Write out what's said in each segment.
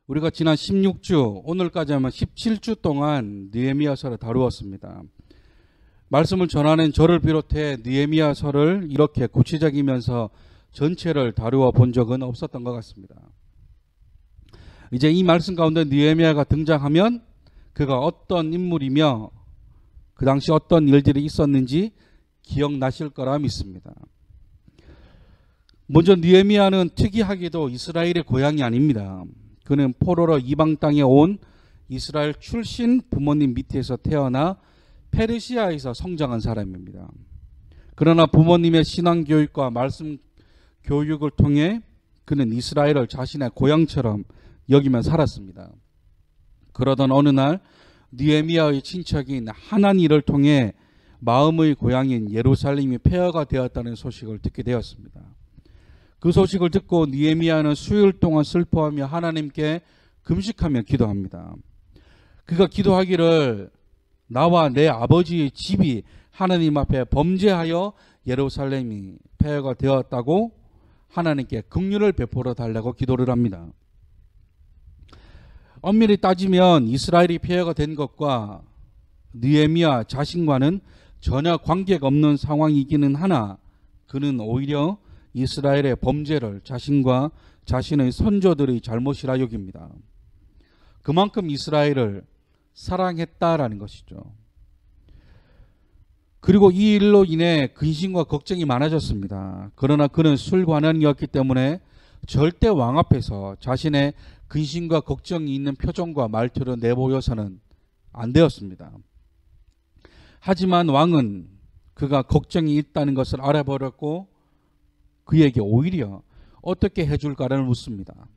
우리가 지난 16주, 오늘까지 하면 17주 동안 느헤미야서를 다루었습니다. 말씀을 전하는 저를 비롯해 느헤미야서를 이렇게 구체적이면서 전체를 다루어 본 적은 없었던 것 같습니다. 이제 이 말씀 가운데 느헤미야가 등장하면 그가 어떤 인물이며 그 당시 어떤 일들이 있었는지 기억나실 거라 믿습니다. 먼저 느헤미야는 특이하게도 이스라엘의 고향이 아닙니다. 그는 포로로 이방 땅에 온 이스라엘 출신 부모님 밑에서 태어나 페르시아에서 성장한 사람입니다. 그러나 부모님의 신앙교육과 말씀 교육을 통해 그는 이스라엘을 자신의 고향처럼 여기며 살았습니다. 그러던 어느 날 느헤미야의 친척인 하나니를 통해 마음의 고향인 예루살렘이 폐허가 되었다는 소식을 듣게 되었습니다. 그 소식을 듣고 느헤미야는 수일 동안 슬퍼하며 하나님께 금식하며 기도합니다. 그가 기도하기를 나와 내 아버지의 집이 하나님 앞에 범죄하여 예루살렘이 폐허가 되었다고 하나님께 긍휼을 베풀어 달라고 기도를 합니다. 엄밀히 따지면 이스라엘이 폐허가 된 것과 느헤미야 자신과는 전혀 관계가 없는 상황이기는 하나 그는 오히려 이스라엘의 범죄를 자신과 자신의 선조들의 잘못이라 여깁니다. 그만큼 이스라엘을 사랑했다라는 것이죠. 그리고 이 일로 인해 근심과 걱정이 많아졌습니다. 그러나 그는 술관원이었기 때문에 절대 왕 앞에서 자신의 근심과 걱정이 있는 표정과 말투를 내보여서는 안 되었습니다. 하지만 왕은 그가 걱정이 있다는 것을 알아버렸고 그에게 오히려 어떻게 해줄까를 묻습니다.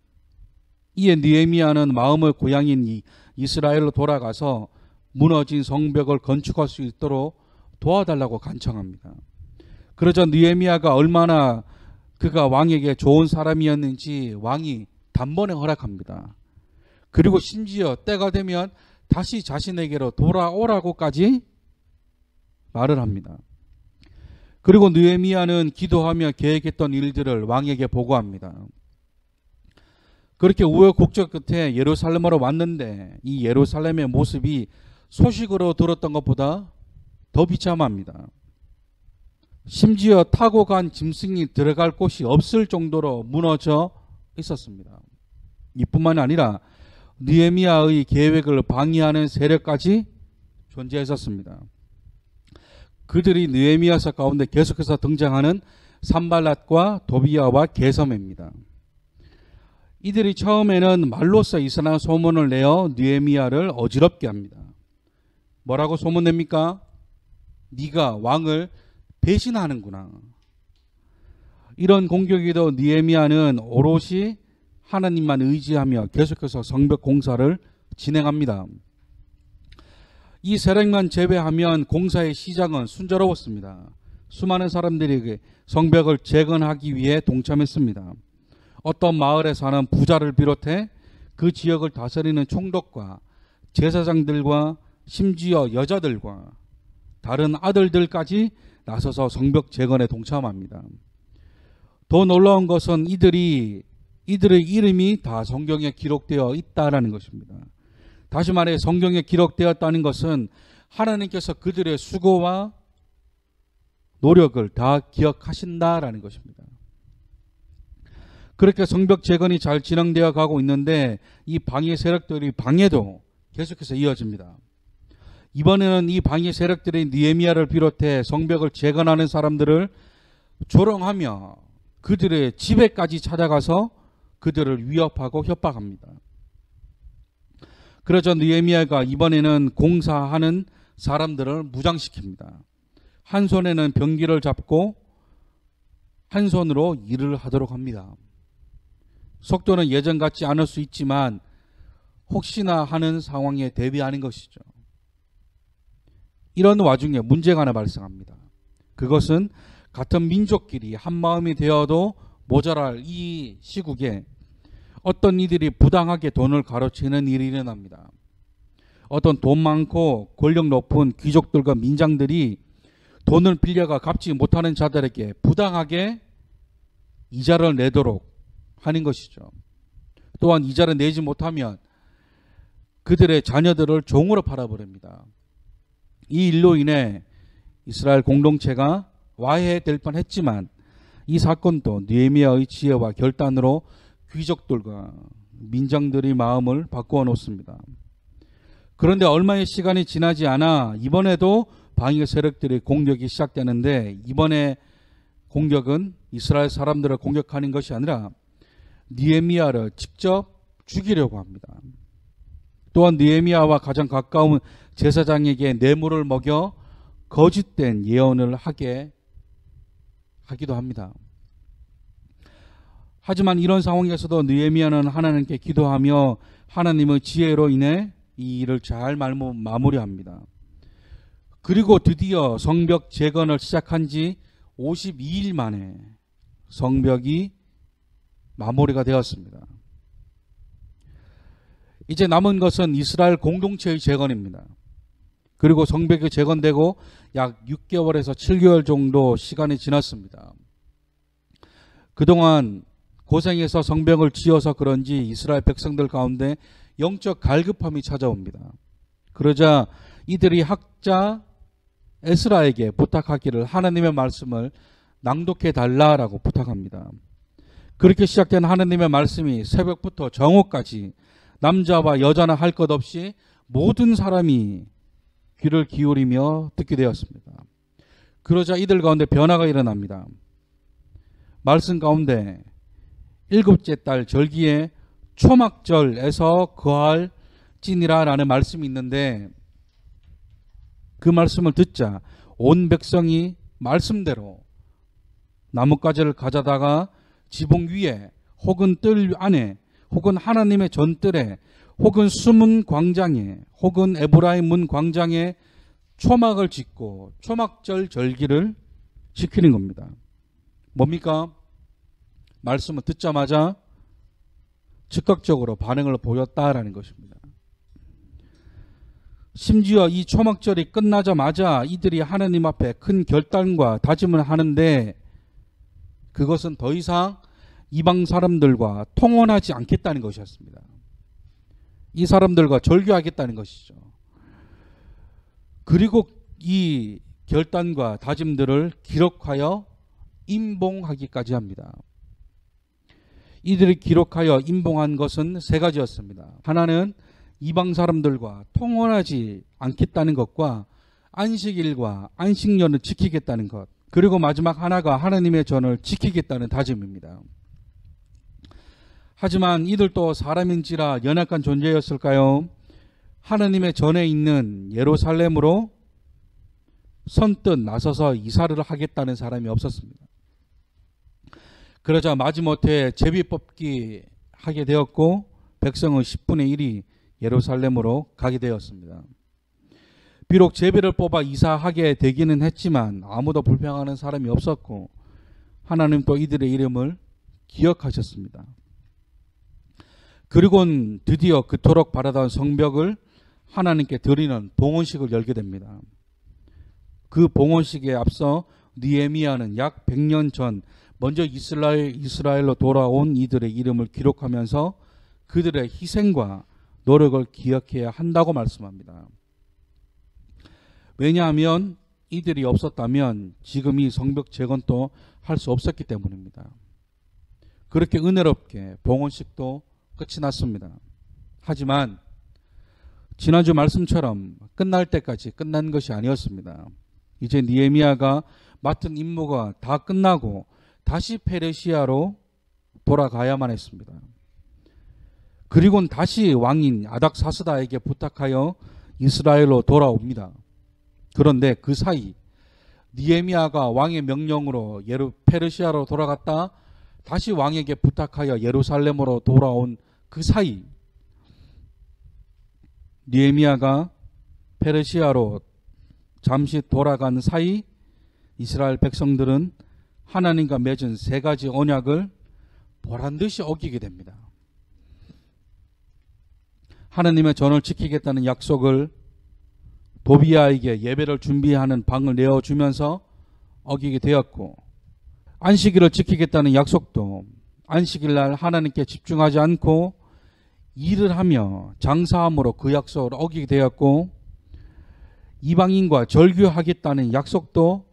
이에 느헤미야는 마음의 고향인 이스라엘로 돌아가서 무너진 성벽을 건축할 수 있도록 도와달라고 간청합니다. 그러자 느헤미야가 얼마나 그가 왕에게 좋은 사람이었는지 왕이 단번에 허락합니다. 그리고 심지어 때가 되면 다시 자신에게로 돌아오라고까지 말을 합니다. 그리고 느헤미야는 기도하며 계획했던 일들을 왕에게 보고합니다. 그렇게 우여곡절 끝에 예루살렘으로 왔는데 이 예루살렘의 모습이 소식으로 들었던 것보다 더 비참합니다. 심지어 타고 간 짐승이 들어갈 곳이 없을 정도로 무너져 있었습니다. 이뿐만 아니라 느헤미야의 계획을 방해하는 세력까지 존재했었습니다. 그들이 느헤미야서 가운데 계속해서 등장하는 산발랏과 도비야와 게셈입니다. 이들이 처음에는 말로써 이상한 소문을 내어 느헤미야를 어지럽게 합니다. 뭐라고 소문냅니까? 네가 왕을 배신하는구나. 이런 공격에도 느헤미야는 오롯이 하나님만 의지하며 계속해서 성벽 공사를 진행합니다. 이 세력만 제외하면 공사의 시작은 순조로웠습니다. 수많은 사람들이 성벽을 재건하기 위해 동참했습니다. 어떤 마을에 사는 부자를 비롯해 그 지역을 다스리는 총독과 제사장들과 심지어 여자들과 다른 아들들까지 나서서 성벽 재건에 동참합니다. 더 놀라운 것은 이들의 이름이 다 성경에 기록되어 있다는 것입니다. 다시 말해 성경에 기록되었다는 것은 하나님께서 그들의 수고와 노력을 다 기억하신다라는 것입니다. 그렇게 성벽 재건이 잘 진행되어 가고 있는데 이 방해 세력들의 방해도 계속해서 이어집니다. 이번에는 이 방해 세력들이 느헤미야를 비롯해 성벽을 재건하는 사람들을 조롱하며 그들의 집에까지 찾아가서 그들을 위협하고 협박합니다. 그러자 느헤미야가 이번에는 공사하는 사람들을 무장시킵니다. 한 손에는 병기를 잡고 한 손으로 일을 하도록 합니다. 속도는 예전 같지 않을 수 있지만 혹시나 하는 상황에 대비하는 것이죠. 이런 와중에 문제가 하나 발생합니다. 그것은 같은 민족끼리 한마음이 되어도 모자랄 이 시국에 어떤 이들이 부당하게 돈을 가로채는 일이 일어납니다. 어떤 돈 많고 권력 높은 귀족들과 민장들이 돈을 빌려가 갚지 못하는 자들에게 부당하게 이자를 내도록 하는 것이죠. 또한 이자를 내지 못하면 그들의 자녀들을 종으로 팔아버립니다. 이 일로 인해 이스라엘 공동체가 와해될 뻔했지만 이 사건도 느헤미야의 지혜와 결단으로 귀족들과 민장들의 마음을 바꾸어 놓습니다. 그런데 얼마의 시간이 지나지 않아 이번에도 방해 세력들의 공격이 시작되는데, 이번에 공격은 이스라엘 사람들을 공격하는 것이 아니라 느헤미야를 직접 죽이려고 합니다. 또한 느헤미야와 가장 가까운 제사장에게 뇌물을 먹여 거짓된 예언을 하기도 합니다. 하지만 이런 상황에서도 느헤미야는 하나님께 기도하며 하나님의 지혜로 인해 이 일을 잘 마무리합니다. 그리고 드디어 성벽 재건을 시작한 지 52일 만에 성벽이 마무리가 되었습니다. 이제 남은 것은 이스라엘 공동체의 재건입니다. 그리고 성벽이 재건되고 약 6개월에서 7개월 정도 시간이 지났습니다. 그동안 고생해서 성벽을 지어서 그런지 이스라엘 백성들 가운데 영적 갈급함이 찾아옵니다. 그러자 이들이 학자 에스라에게 부탁하기를 하나님의 말씀을 낭독해 달라라고 부탁합니다. 그렇게 시작된 하나님의 말씀이 새벽부터 정오까지 남자와 여자나 할 것 없이 모든 사람이 귀를 기울이며 듣게 되었습니다. 그러자 이들 가운데 변화가 일어납니다. 말씀 가운데 7째 달 절기에 초막절에서 거할지니라 라는 말씀이 있는데, 그 말씀을 듣자 온 백성이 말씀대로 나뭇가지를 가져다가 지붕 위에 혹은 뜰 안에 혹은 하나님의 전뜰에 혹은 숨은 광장에 혹은 에브라임 문 광장에 초막을 짓고 초막절 절기를 지키는 겁니다. 뭡니까? 말씀을 듣자마자 즉각적으로 반응을 보였다라는 것입니다. 심지어 이 초막절이 끝나자마자 이들이 하나님 앞에 큰 결단과 다짐을 하는데, 그것은 더 이상 이방 사람들과 통혼하지 않겠다는 것이었습니다. 이 사람들과 절교하겠다는 것이죠. 그리고 이 결단과 다짐들을 기록하여 임봉하기까지 합니다. 이들이 기록하여 임봉한 것은 3가지였습니다. 하나는 이방 사람들과 통혼하지 않겠다는 것과 안식일과 안식년을 지키겠다는 것, 그리고 마지막 하나가 하나님의 전을 지키겠다는 다짐입니다. 하지만 이들도 사람인지라 연약한 존재였을까요? 하나님의 전에 있는 예루살렘으로 선뜻 나서서 이사를 하겠다는 사람이 없었습니다. 그러자 마지못해 제비 뽑기 하게 되었고 백성의 10분의 1이 예루살렘으로 가게 되었습니다. 비록 제비를 뽑아 이사하게 되기는 했지만 아무도 불평하는 사람이 없었고 하나님 또 이들의 이름을 기억하셨습니다. 그리고는 드디어 그토록 바라던 성벽을 하나님께 드리는 봉헌식을 열게 됩니다. 그 봉헌식에 앞서 느헤미야는 약 100년 전 먼저 이스라엘로 돌아온 이들의 이름을 기록하면서 그들의 희생과 노력을 기억해야 한다고 말씀합니다. 왜냐하면 이들이 없었다면 지금 이 성벽 재건도 할 수 없었기 때문입니다. 그렇게 은혜롭게 봉헌식도 끝이 났습니다. 하지만 지난주 말씀처럼 끝날 때까지 끝난 것이 아니었습니다. 이제 느헤미야가 맡은 임무가 다 끝나고 다시 페르시아로 돌아가야만 했습니다. 그리고는 다시 왕인 아닥사스다에게 부탁하여 이스라엘로 돌아옵니다. 그런데 그 사이 느헤미야가 왕의 명령으로 페르시아로 돌아갔다 다시 왕에게 부탁하여 예루살렘으로 돌아온 그 사이 느헤미야가 페르시아로 잠시 돌아간 사이 이스라엘 백성들은 하나님과 맺은 3가지 언약을 보란듯이 어기게 됩니다. 하나님의 전을 지키겠다는 약속을 도비아에게 예배를 준비하는 방을 내어주면서 어기게 되었고, 안식일을 지키겠다는 약속도 안식일날 하나님께 집중하지 않고 일을 하며 장사함으로 그 약속을 어기게 되었고, 이방인과 절규하겠다는 약속도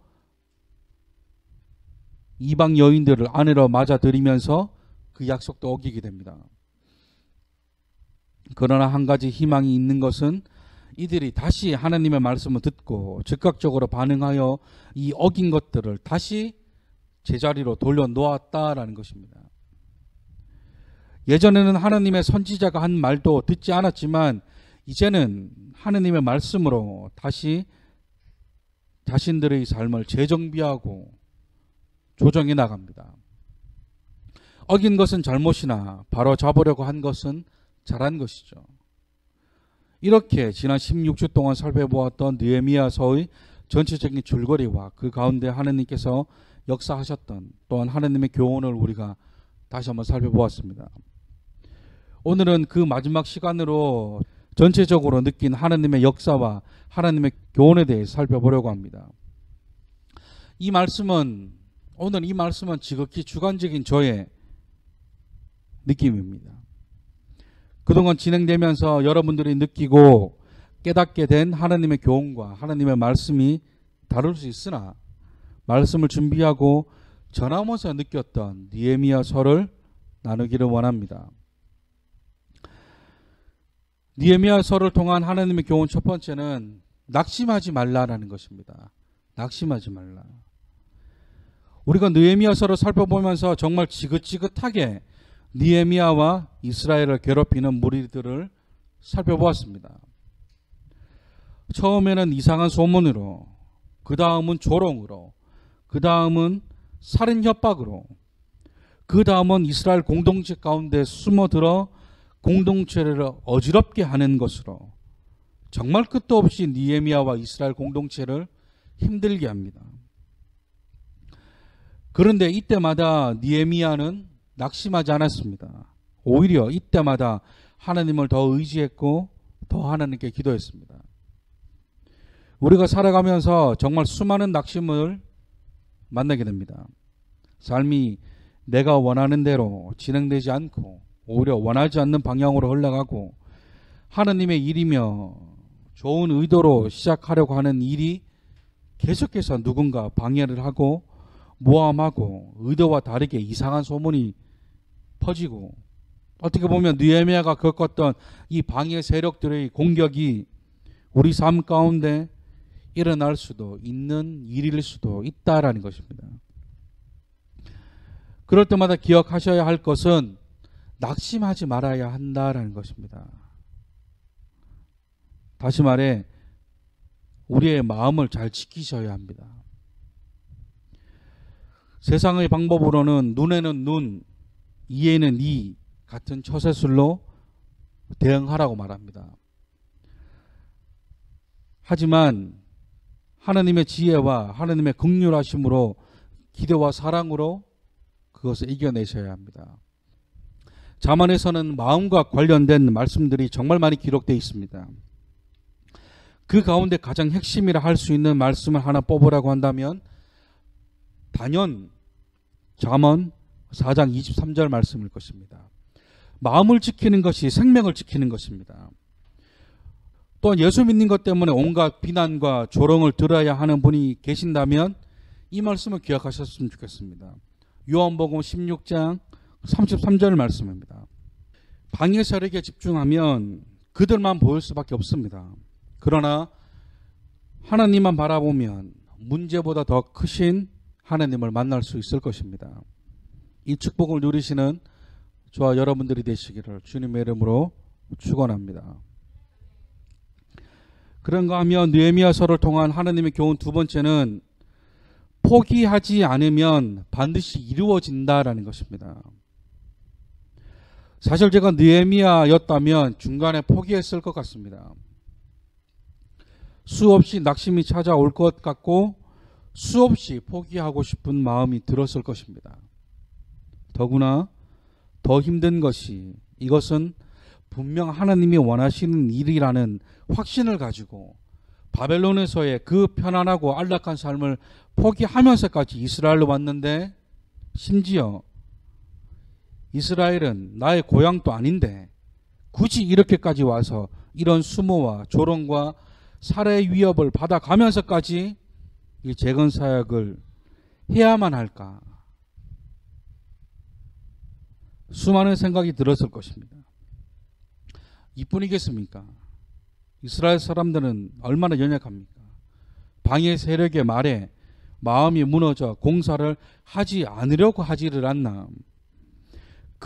이방 여인들을 아내로 맞아들이면서 그 약속도 어기게 됩니다. 그러나 한 가지 희망이 있는 것은 이들이 다시 하나님의 말씀을 듣고 즉각적으로 반응하여 이 어긴 것들을 다시 제자리로 돌려놓았다라는 것입니다. 예전에는 하나님의 선지자가 한 말도 듣지 않았지만 이제는 하나님의 말씀으로 다시 자신들의 삶을 재정비하고 조정해 나갑니다. 어긴 것은 잘못이나 바로 잡으려고 한 것은 잘한 것이죠. 이렇게 지난 16주 동안 살펴보았던 느헤미야서의 전체적인 줄거리와 그 가운데 하나님께서 역사하셨던 또한 하나님의 교훈을 우리가 다시 한번 살펴보았습니다. 오늘은 그 마지막 시간으로 전체적으로 느낀 하나님의 역사와 하나님의 교훈에 대해 살펴보려고 합니다. 오늘 이 말씀은 지극히 주관적인 저의 느낌입니다. 그동안 진행되면서 여러분들이 느끼고 깨닫게 된 하나님의 교훈과 하나님의 말씀이 다를 수 있으나 말씀을 준비하고 전하면서 느꼈던 느헤미야서를 나누기를 원합니다. 느헤미야서를 통한 하나님의 교훈 첫 번째는 낙심하지 말라라는 것입니다. 낙심하지 말라. 우리가 느헤미야서를 살펴보면서 정말 지긋지긋하게 느헤미야와 이스라엘을 괴롭히는 무리들을 살펴보았습니다. 처음에는 이상한 소문으로, 그 다음은 조롱으로, 그 다음은 살인 협박으로, 그 다음은 이스라엘 공동체 가운데 숨어들어 공동체를 어지럽게 하는 것으로 정말 끝도 없이 느헤미야와 이스라엘 공동체를 힘들게 합니다. 그런데 이때마다 느헤미야는 낙심하지 않았습니다. 오히려 이때마다 하나님을 더 의지했고 더 하나님께 기도했습니다. 우리가 살아가면서 정말 수많은 낙심을 만나게 됩니다. 삶이 내가 원하는 대로 진행되지 않고 오히려 원하지 않는 방향으로 흘러가고 하나님의 일이며 좋은 의도로 시작하려고 하는 일이 계속해서 누군가 방해를 하고 모함하고 의도와 다르게 이상한 소문이 퍼지고 어떻게 보면 느헤미야가 겪었던 이 방해 세력들의 공격이 우리 삶 가운데 일어날 수도 있는 일일 수도 있다라는 것입니다. 그럴 때마다 기억하셔야 할 것은 낙심하지 말아야 한다라는 것입니다. 다시 말해 우리의 마음을 잘 지키셔야 합니다. 세상의 방법으로는 눈에는 눈, 이에는 이 같은 처세술로 대응하라고 말합니다. 하지만 하나님의 지혜와 하나님의 긍휼하심으로 기대와 사랑으로 그것을 이겨내셔야 합니다. 잠언에서는 마음과 관련된 말씀들이 정말 많이 기록되어 있습니다. 그 가운데 가장 핵심이라 할 수 있는 말씀을 하나 뽑으라고 한다면 단연 잠언 4장 23절 말씀일 것입니다. 마음을 지키는 것이 생명을 지키는 것입니다. 또한 예수 믿는 것 때문에 온갖 비난과 조롱을 들어야 하는 분이 계신다면 이 말씀을 기억하셨으면 좋겠습니다. 요한복음 16장 33절 말씀입니다. 방해 세력에 집중하면 그들만 보일 수밖에 없습니다. 그러나 하나님만 바라보면 문제보다 더 크신 하나님을 만날 수 있을 것입니다. 이 축복을 누리시는 저와 여러분들이 되시기를 주님의 이름으로 축원합니다. 그런가 하면 느헤미야서를 통한 하나님의 교훈 두 번째는 포기하지 않으면 반드시 이루어진다라는 것입니다. 사실 제가 느헤미야였다면 중간에 포기했을 것 같습니다. 수없이 낙심이 찾아올 것 같고 수없이 포기하고 싶은 마음이 들었을 것입니다. 더구나 더 힘든 것이 이것은 분명 하나님이 원하시는 일이라는 확신을 가지고 바벨론에서의 그 편안하고 안락한 삶을 포기하면서까지 이스라엘로 왔는데 심지어 이스라엘은 나의 고향도 아닌데 굳이 이렇게까지 와서 이런 수모와 조롱과 살해 위협을 받아가면서까지 이 재건 사역을 해야만 할까? 수많은 생각이 들었을 것입니다. 이뿐이겠습니까? 이스라엘 사람들은 얼마나 연약합니까? 방해 세력의 말에 마음이 무너져 공사를 하지 않으려고 하지를 않나.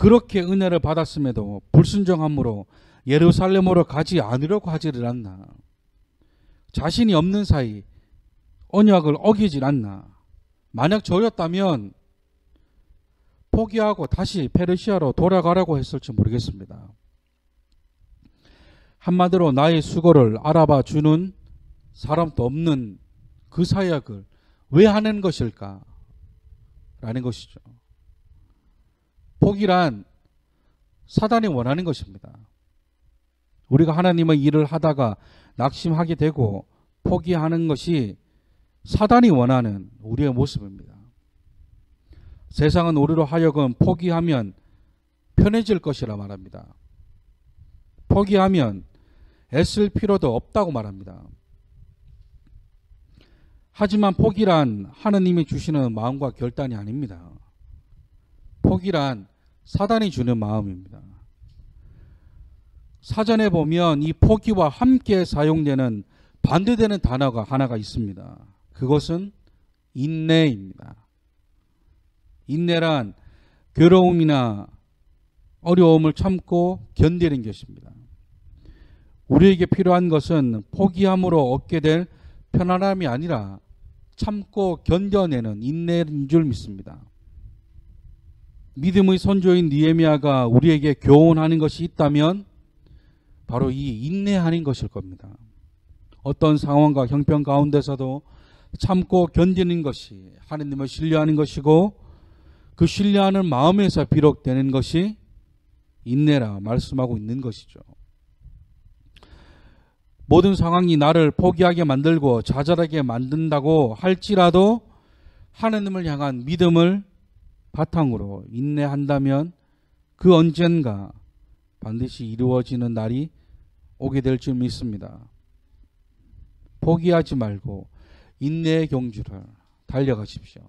그렇게 은혜를 받았음에도 불순종함으로 예루살렘으로 가지 않으려고 하지를 않나. 자신이 없는 사이 언약을 어기질 않나. 만약 저였다면 포기하고 다시 페르시아로 돌아가라고 했을지 모르겠습니다. 한마디로 나의 수고를 알아봐 주는 사람도 없는 그 사역을 왜 하는 것일까? 라는 것이죠. 포기란 사단이 원하는 것입니다. 우리가 하나님의 일을 하다가 낙심하게 되고 포기하는 것이 사단이 원하는 우리의 모습입니다. 세상은 우리로 하여금 포기하면 편해질 것이라 말합니다. 포기하면 애쓸 필요도 없다고 말합니다. 하지만 포기란 하나님이 주시는 마음과 결단이 아닙니다. 포기란 사단이 주는 마음입니다. 사전에 보면 이 포기와 함께 사용되는 반대되는 단어가 하나가 있습니다. 그것은 인내입니다. 인내란 괴로움이나 어려움을 참고 견디는 것입니다. 우리에게 필요한 것은 포기함으로 얻게 될 편안함이 아니라 참고 견뎌내는 인내인 줄 믿습니다. 믿음의 선조인 느헤미야가 우리에게 교훈하는 것이 있다면 바로 이 인내하는 것일 겁니다. 어떤 상황과 형편 가운데서도 참고 견디는 것이 하나님을 신뢰하는 것이고 그 신뢰하는 마음에서 비롯되는 것이 인내라 말씀하고 있는 것이죠. 모든 상황이 나를 포기하게 만들고 좌절하게 만든다고 할지라도 하나님을 향한 믿음을 바탕으로 인내한다면 그 언젠가 반드시 이루어지는 날이 오게 될 줄 믿습니다. 포기하지 말고 인내의 경주를 달려가십시오.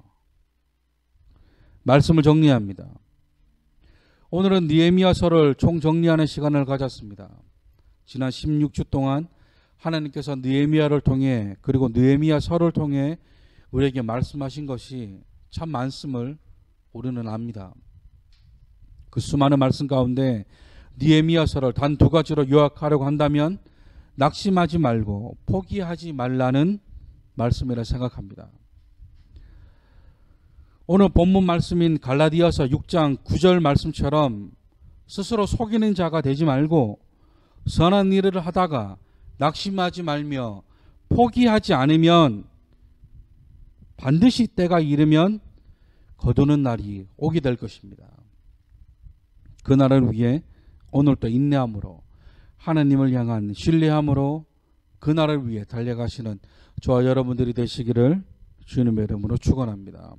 말씀을 정리합니다. 오늘은 느헤미야서를 총정리하는 시간을 가졌습니다. 지난 16주 동안 하나님께서 느헤미야를 통해 그리고 느헤미야서를 통해 우리에게 말씀하신 것이 참 많음을 우리는 압니다. 그 수많은 말씀 가운데 느헤미야서를 단 두 가지로 요약하려고 한다면 낙심하지 말고 포기하지 말라는 말씀이라 생각합니다. 오늘 본문 말씀인 갈라디아서 6장 9절 말씀처럼 스스로 속이는 자가 되지 말고 선한 일을 하다가 낙심하지 말며 포기하지 않으면 반드시 때가 이르면 거두는 날이 오게 될 것입니다. 그 날을 위해 오늘도 인내함으로 하나님을 향한 신뢰함으로 그 날을 위해 달려가시는 저와 여러분들이 되시기를 주님의 이름으로 축원합니다.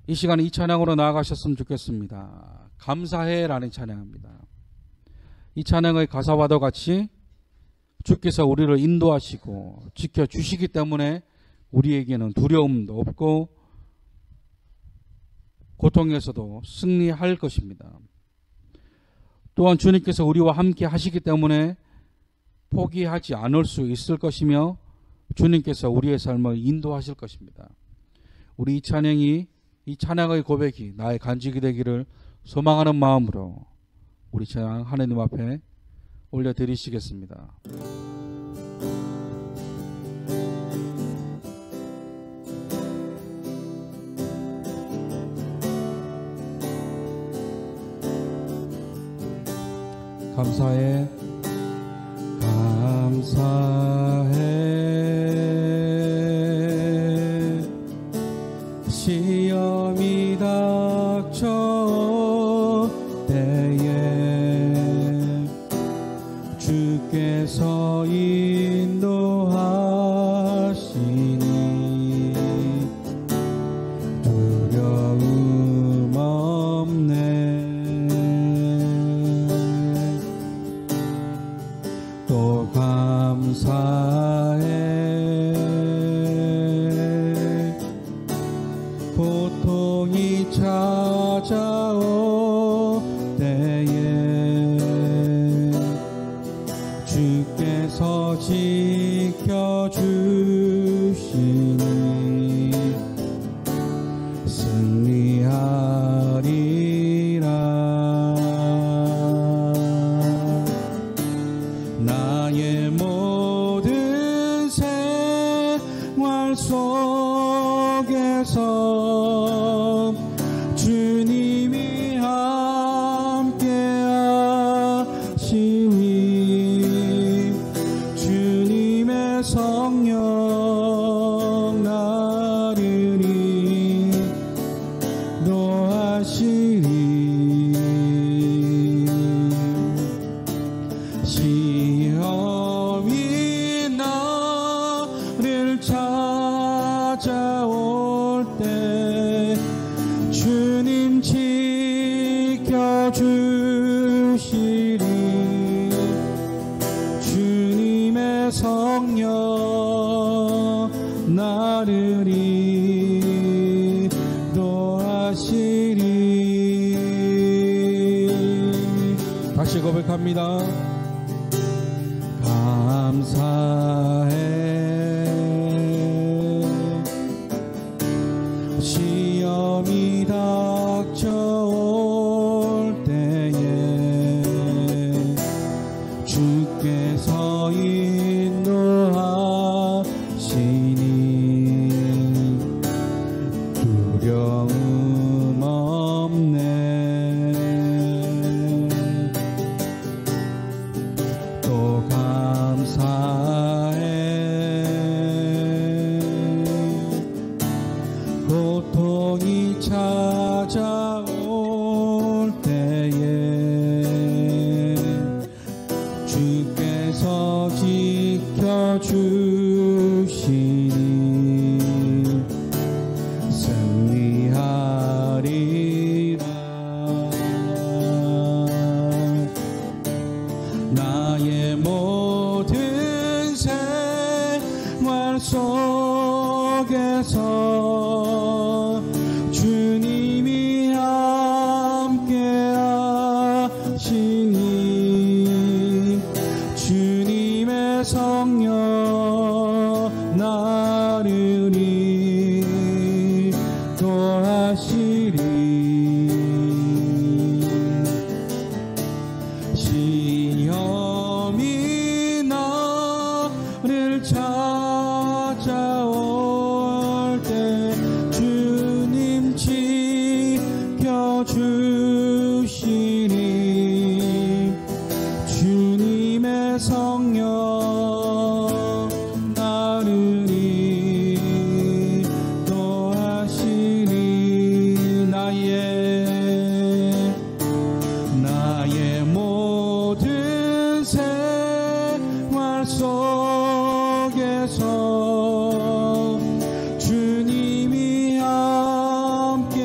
이 시간에 이 찬양으로 나아가셨으면 좋겠습니다. 감사해라는 찬양입니다. 이 찬양의 가사와도 같이 주께서 우리를 인도하시고 지켜주시기 때문에 우리에게는 두려움도 없고 고통에서도 승리할 것입니다. 또한 주님께서 우리와 함께 하시기 때문에 포기하지 않을 수 있을 것이며 주님께서 우리의 삶을 인도하실 것입니다. 우리 이 찬양의 고백이 나의 간직이 되기를 소망하는 마음으로 우리 찬양 하나님 앞에 올려드리시겠습니다. 감사해 시험이 닥쳐 때에 주께서 인도하시니 두려움 없네 감사해. 고통이 찾아올 때에 주께서 지켜주시니 승리하리라. 나의 모든 생활 속에서 주님이 함께 하시니 주님의 성령 나를 인도하시리. 시험이 나를 찾아올 때 주님 지켜주시리. 주님의 성령 나를 인도하시리. 다시 고백합니다. 감사해. 시험이 닥쳐올 때에 주께서 인도하시니 두려움 없네. 또 감사해. 고통이 찾아올 때에 주께서 지켜주시니 승리하리라. 나의 모든 생활 속에서 주님이 함께 하시니 주님의 성령 나를 인도하시리. 시험이 나를 찾아올 때 주님 지켜주시니 주님의 성령 나를 인도하시니. 나의 모든 생활 속에서 주님이 함께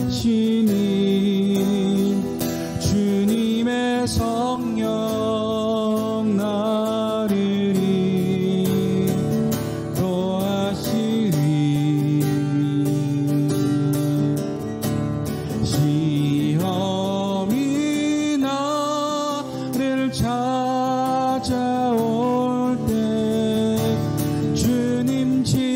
하시니 주님의 성령 나를 인도하시니. 시험이 나를 찾아올 때 주님 지켜주시니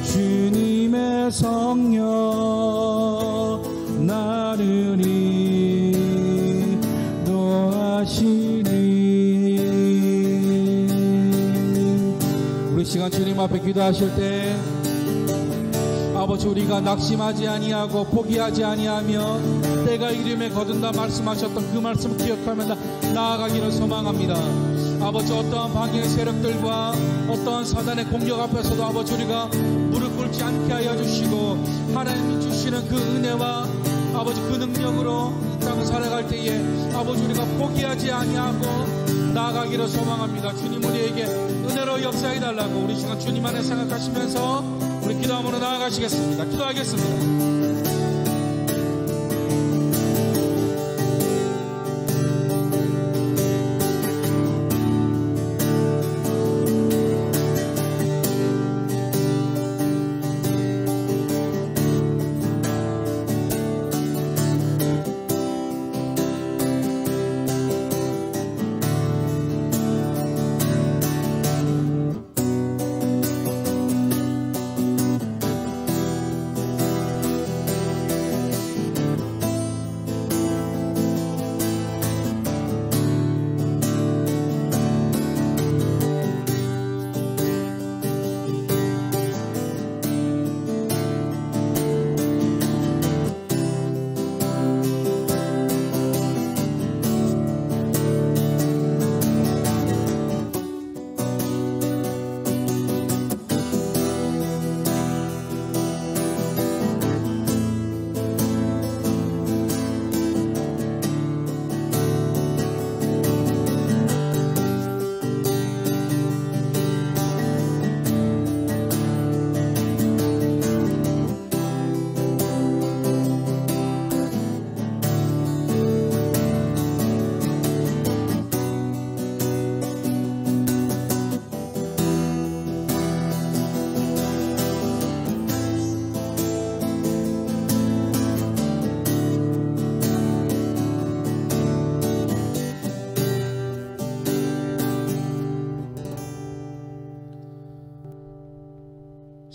주님의 성령 나를 인도하시니. 우리 시간 주님 앞에 기도하실 때 아버지 우리가 낙심하지 아니하고 포기하지 아니하며 때가 이름에 거둔다 말씀하셨던 그 말씀을 기억하며 나아가기를 소망합니다. 아버지 어떠한 방해의 세력들과 어떠한 사단의 공격 앞에서도 아버지 우리가 무릎 꿇지 않게 하여 주시고 하나님이 주시는 그 은혜와 아버지 그 능력으로 이 땅을 살아갈 때에 아버지 우리가 포기하지 아니하고 나아가기를 소망합니다. 주님 우리에게 은혜로 역사해 달라고 우리 시간 주님 안에 생각하시면서 우리 기도함으로 나아가시겠습니다. 기도하겠습니다.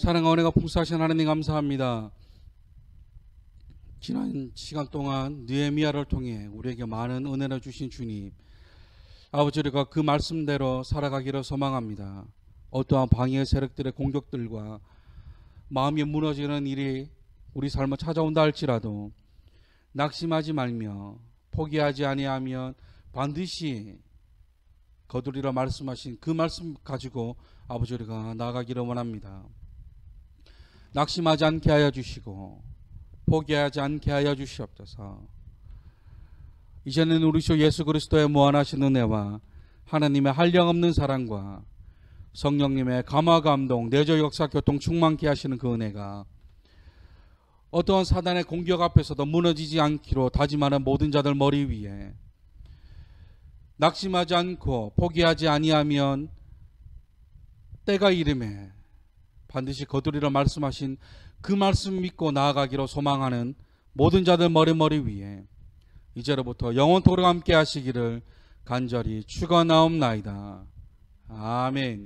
사랑과 은혜가 풍성하신 하나님 감사합니다. 지난 시간 동안 느헤미야를 통해 우리에게 많은 은혜를 주신 주님, 아버지, 우리가 그 말씀대로 살아가기를 소망합니다. 어떠한 방해의 세력들의 공격들과 마음이 무너지는 일이 우리 삶을 찾아온다 할지라도 낙심하지 말며 포기하지 아니하면 반드시 거두리라 말씀하신 그 말씀 가지고 아버지, 우리가 나아가기를 원합니다. 낙심하지 않게 하여 주시고 포기하지 않게 하여 주시옵소서. 이제는 우리 주 예수 그리스도의 무한하신 은혜와 하나님의 한량없는 사랑과 성령님의 감화 감동 내적 역사 교통 충만케 하시는 그 은혜가 어떠한 사단의 공격 앞에서도 무너지지 않기로 다짐하는 모든 자들 머리 위에, 낙심하지 않고 포기하지 아니하면 때가 이름에 반드시 거두리라 말씀하신 그 말씀 믿고 나아가기로 소망하는 모든 자들 머리 위에 이제로부터 영원토록 함께 하시기를 간절히 축원하옵나이다. 아멘.